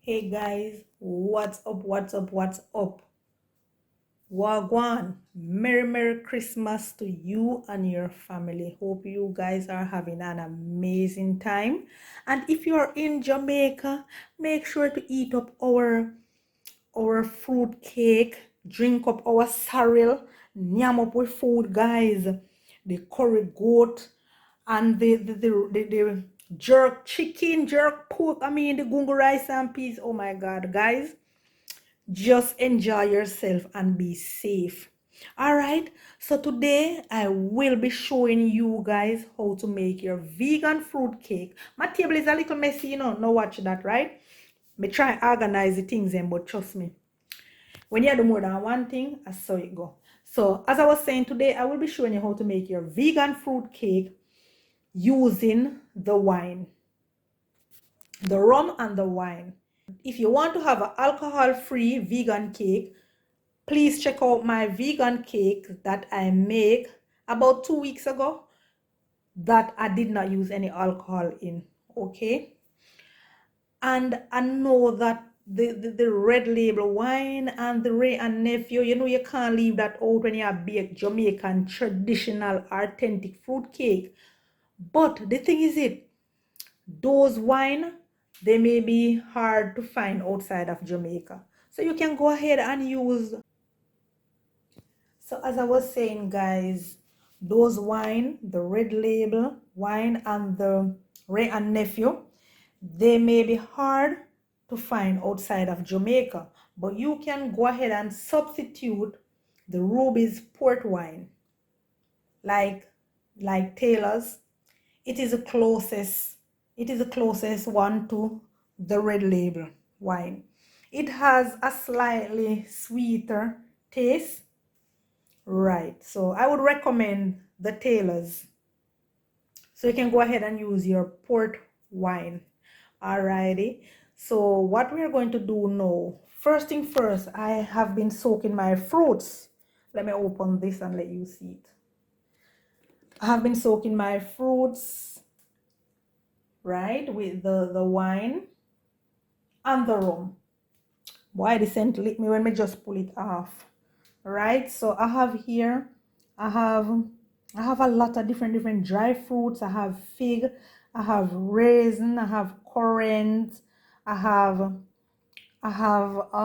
Hey guys, what's up? What's up? What's up? Wagwan, Merry Christmas to you and your family. Hope you guys are having an amazing time. And if you're in Jamaica, make sure to eat up our fruit cake, drink up our cereal, yam up with food, guys. The curry goat and the jerk chicken, jerk pork, the gungo rice and peas. Oh my God, guys, just enjoy yourself and be safe. All right, so today I will be showing you guys how to make your vegan fruit cake. My table is a little messy, no watch that, right? Me try organize the things in, but trust me, when you do more than one thing, I saw it go. So as I was saying, today I will be showing you how to make your vegan fruit cake using the wine, the rum and the wine. If you want to have an alcohol-free vegan cake, please check out my vegan cake that I make about 2 weeks ago that I did not use any alcohol in, okay? And I know that the red label wine and the Ray and Nephew, you can't leave that out when you bake Jamaican traditional authentic fruit cake. But the thing is those wine, they may be hard to find outside of Jamaica. So you can go ahead and use. So as I was saying, guys, those wine, the red label wine and the Ray and Nephew, they may be hard to find outside of Jamaica, but you can go ahead and substitute the Ruby's port wine, like Taylor's. It is the closest one to the red label wine. It has a slightly sweeter taste. Right, so I would recommend the Taylor's. So you can go ahead and use your port wine. Alrighty, so what we are going to do now, first thing first, I have been soaking my fruits. Let me open this and let you see it. I have been soaking my fruits, right, with the wine and the rum. Boy, the scent lick me when me just pull it off. Right, so I have here, I have a lot of different dry fruits. I have fig, I have raisin, I have currant, I have a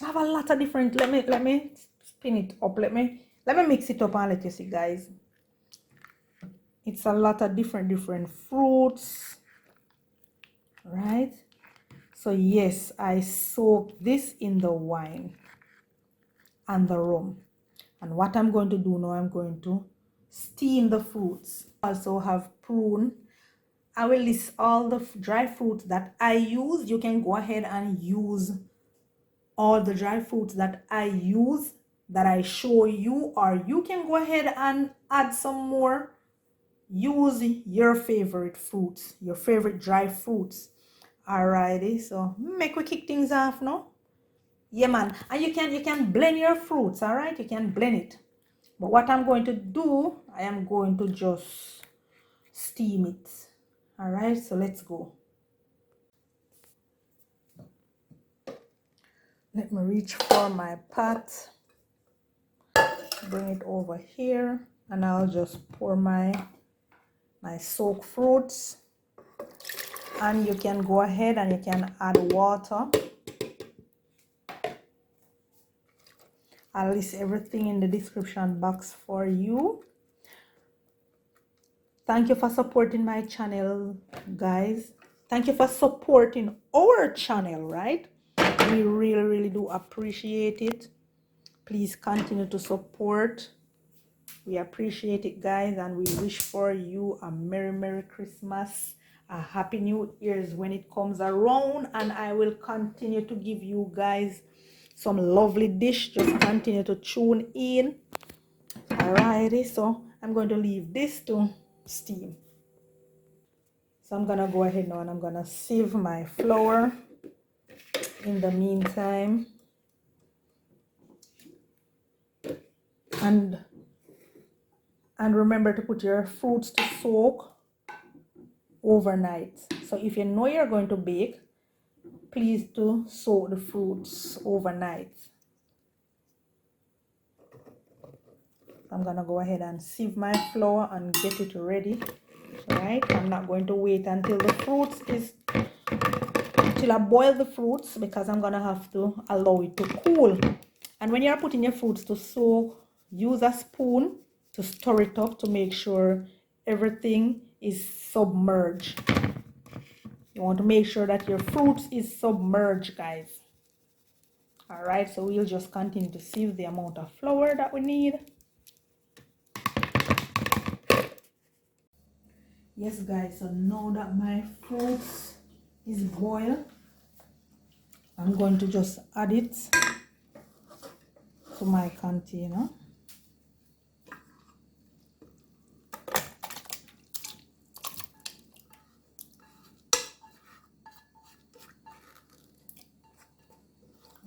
lot of different. Let me spin it up. Let me mix it up and let you see, guys. It's a lot of different fruits, right? So yes, I soak this in the wine and the rum. And what I'm going to do now, I'm going to steam the fruits. Also have prune. I will list all the dry fruits that I use. You can go ahead and use all the dry fruits that I use, that I show you, or you can go ahead and add some more. Use your favorite fruits, your favorite dry fruits. Alrighty, so make we kick things off now. Yeah, man, and you can blend your fruits. All right, you can blend it. But what I'm going to do, I am going to just steam it. All right, so let's go. Let me reach for my pot, bring it over here, and I'll just pour my soaked fruits. And you can go ahead and you can add water. I'll list everything in the description box for you. Thank you for supporting my channel, guys. Thank you for supporting our channel, right? We really do appreciate it. Please continue to support. We appreciate it, guys, and we wish for you a Merry Christmas, a Happy New Year's when it comes around, and I will continue to give you guys some lovely dish. Just continue to tune in. Alrighty, so I'm going to leave this to steam. So I'm gonna go ahead now and I'm gonna sieve my flour in the meantime. And remember to put your fruits to soak overnight. So if you know you're going to bake, please to soak the fruits overnight. I'm gonna go ahead and sieve my flour and get it ready. Right, I'm not going to wait until the fruits is till I boil the fruits, because I'm gonna have to allow it to cool. And when you're putting your fruits to soak, use a spoon to stir it up to make sure everything is submerged. You want to make sure that your fruits is submerged, guys. All right, so we'll just continue to sieve the amount of flour that we need. Yes, guys, so now that my fruits is boiled, I'm going to just add it to my container.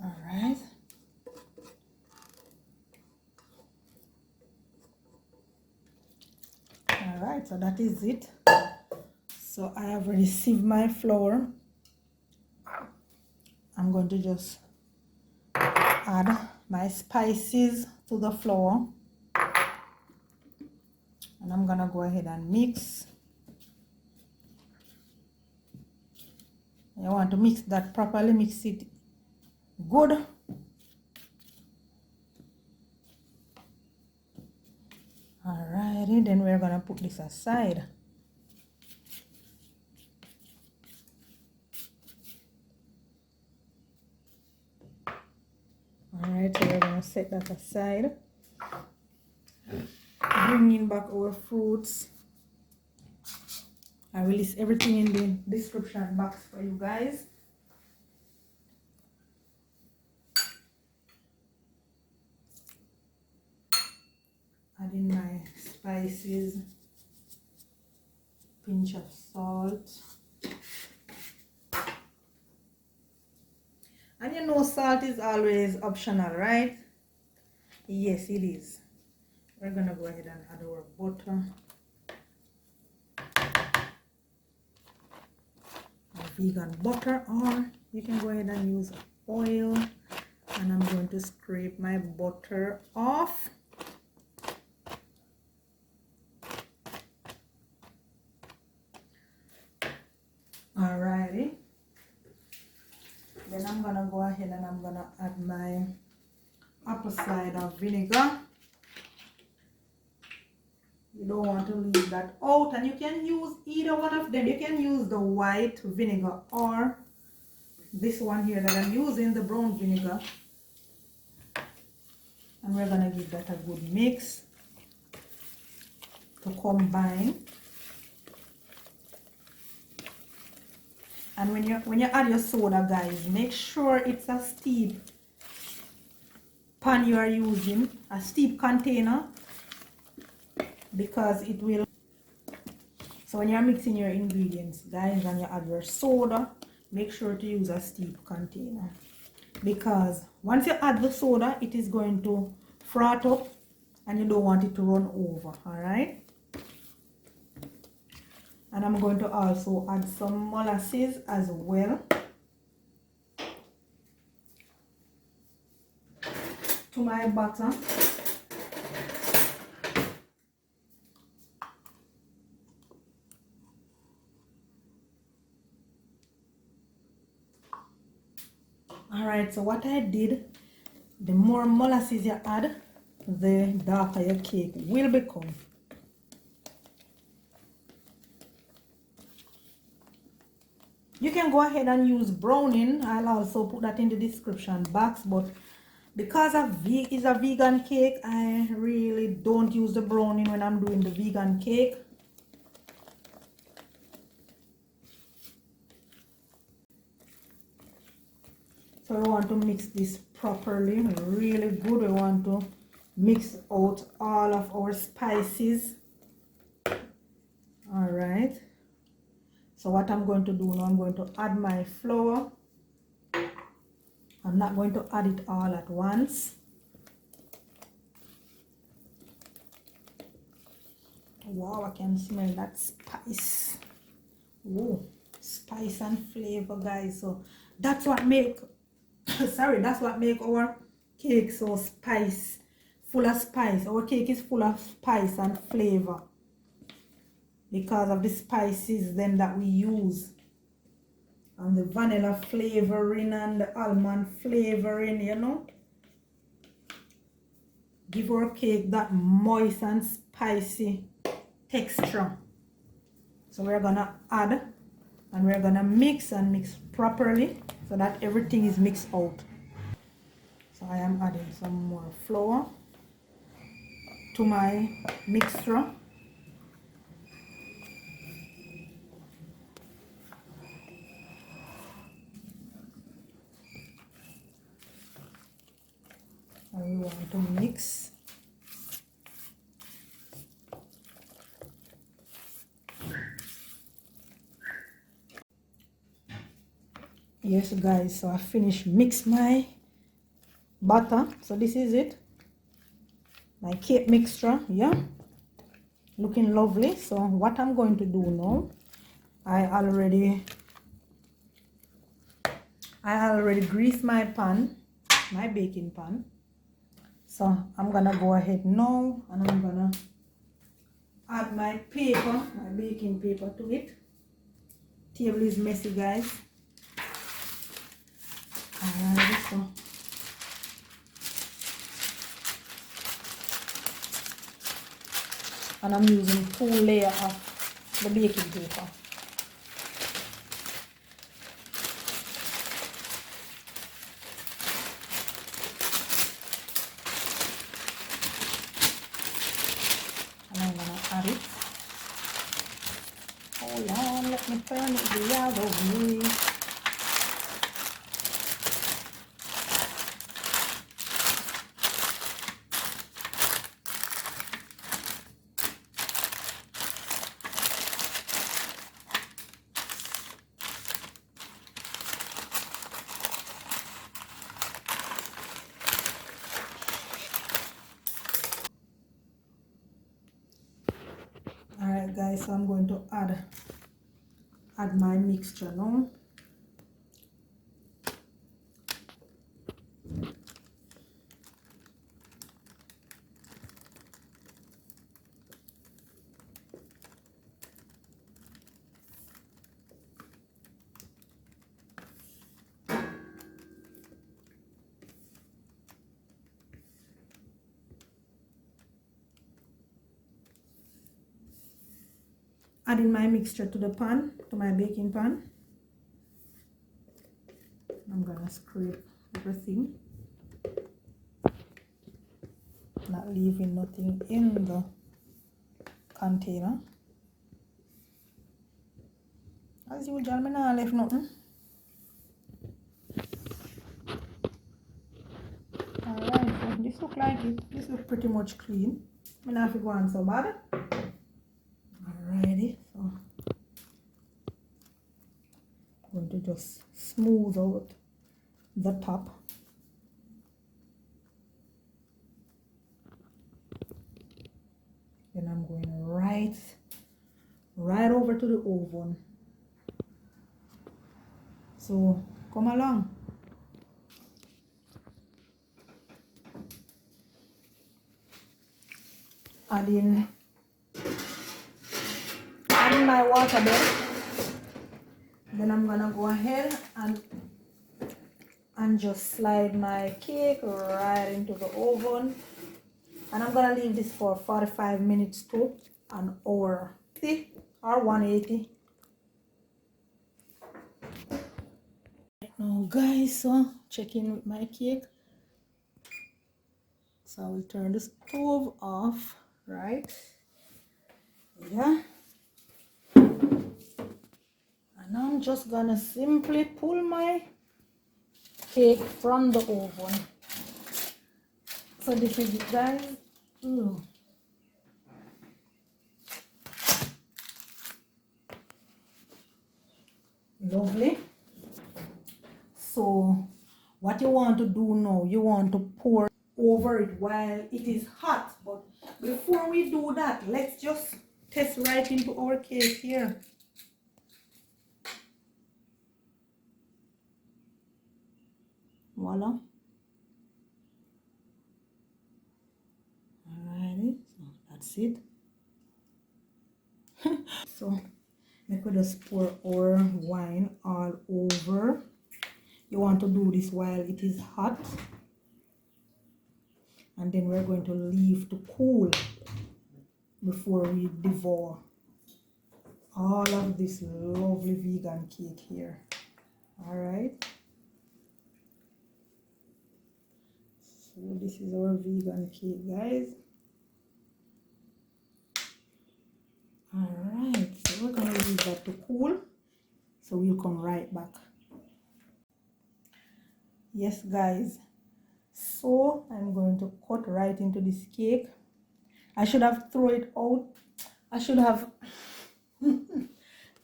All right. All right, so that is it. So I have received my flour. I'm going to just add my spices to the flour. And I'm gonna go ahead and mix. You want to mix that properly, mix it good. Alrighty, then we're gonna put this aside. Alright, so we're gonna set that aside. Bringing back our fruits. I will list everything in the description box for you guys. Adding my spices, pinch of salt. And you know salt is always optional, right? Yes, it is. We're gonna go ahead and add our butter. Vegan butter, or you can go ahead and use oil. And I'm going to scrape my butter off. Alrighty. Then I'm gonna go ahead and I'm gonna add my apple cider vinegar. You don't want to leave that out, and you can use either one of them. You can use the white vinegar or this one here that I'm using, the brown vinegar. And we're gonna give that a good mix to combine. And when you add your soda, guys, make sure it's a steep pan you are using, a steep container, because it will. So when you're mixing your ingredients, guys, and you add your soda, make sure to use a steep container, because once you add the soda, it is going to froth up and you don't want it to run over. All right. And I'm going to also add some molasses as well to my batter. Alright, so what I did, the more molasses you add, the darker your cake will become. You can go ahead and use browning. I'll also put that in the description box, but because it's a vegan cake, I really don't use the browning when I'm doing the vegan cake. So we want to mix this properly, really good. We want to mix out all of our spices. All right. So what I'm going to do now, I'm going to add my flour. I'm not going to add it all at once. Wow, I can smell that spice. Whoa, spice and flavor, guys. So that's what make that's what make our cake so full of spice. Our cake is full of spice and flavor because of the spices then that we use, and the vanilla flavoring and the almond flavoring, you know, give our cake that moist and spicy texture. So we're gonna add and we're gonna mix and mix properly so that everything is mixed out. So I am adding some more flour to my mixture. And we want to mix. Yes guys, so I finished mix my butter. So this is it, my cake mixture. Yeah, looking lovely. So what I'm going to do now, I already greased my pan, my baking pan. So I'm gonna go ahead now and I'm gonna add my paper, my baking paper to it. Table is messy, guys. Alright, so and I'm using 2 layers of the baking paper. And I'm gonna add it. Hold on, let me turn it the other way. Alright guys, so I'm going to add my mixture now. Adding my mixture to the pan, to my baking pan. I'm gonna scrape everything, not leaving nothing in the container. As usual, I not left nothing. Alright, so this look like it. This look pretty much clean. I not have to go on so bad. Alrighty, so I'm going to just smooth out the top. Then I'm going right over to the oven. So come along. Adding my water bed. Then I'm gonna go ahead and just slide my cake right into the oven, and I'm gonna leave this for 45 minutes to an hour or 180. Now guys, so check in with my cake. So I will turn the stove off, right? Yeah. And I'm just gonna simply pull my cake from the oven. So this is it, guys. Ooh. Lovely. So what you want to do now, you want to pour over it while it is hot. But before we do that, let's just test right into our cake here. Voila. Alrighty, so that's it. So we could just pour our wine all over. You want to do this while it is hot, and then we're going to leave to cool before we devour all of this lovely vegan cake here. All right, so this is our vegan cake, guys. All right, so we're gonna leave that to cool, so we'll come right back. Yes, guys, so I'm going to cut right into this cake. I should have thrown it out. I should have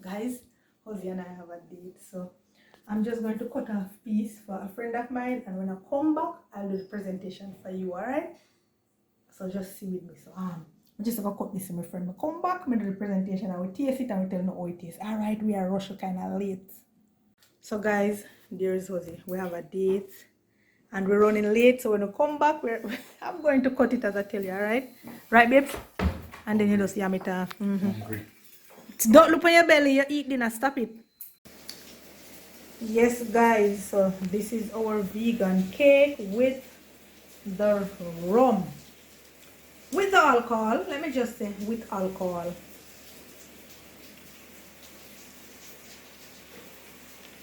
guys, Jose and I have a date, so I'm just going to cut off a piece for a friend of mine, and when I come back I'll do the presentation for you. All right, so just see with me. So I'm just gonna cut this to my friend. I come back, I do the presentation, I will taste it and we tell you how it is. All right, we are rushing kind of late. So guys, there is Jose. We have a date and we're running late, so when we come back I'm going to cut it as I tell you. All right, babes? And then you just yam it off. Don't look on your belly, you eat dinner, stop it. Yes, guys, so this is our vegan cake with the rum. With alcohol, let me just say with alcohol.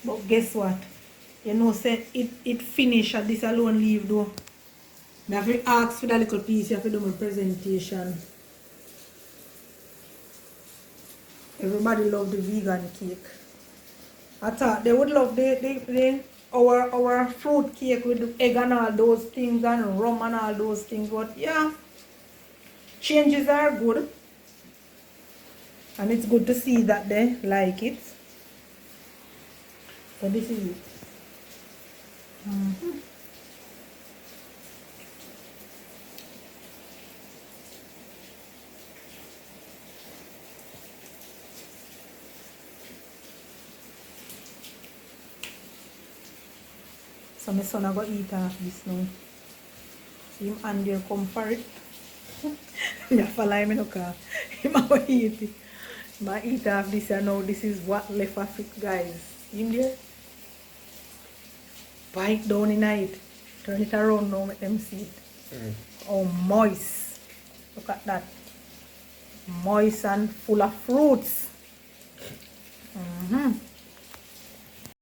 But guess what? You know, say it finish at this alone leave though. You have to ask for that little piece, you have to do my presentation. Everybody love the vegan cake. I thought they would love our fruit cake with egg and all those things and rum and all those things, but yeah, changes are good, and it's good to see that they like it. So this is it. So my son go eat half this now. See him and there come for it. Yeah, follow him in the car. He might eat it. He might eat half this and now this is what left of it, guys. See him there? Bite down in it. Turn it around now, make them see it. Oh, moist. Look at that. Moist and full of fruits.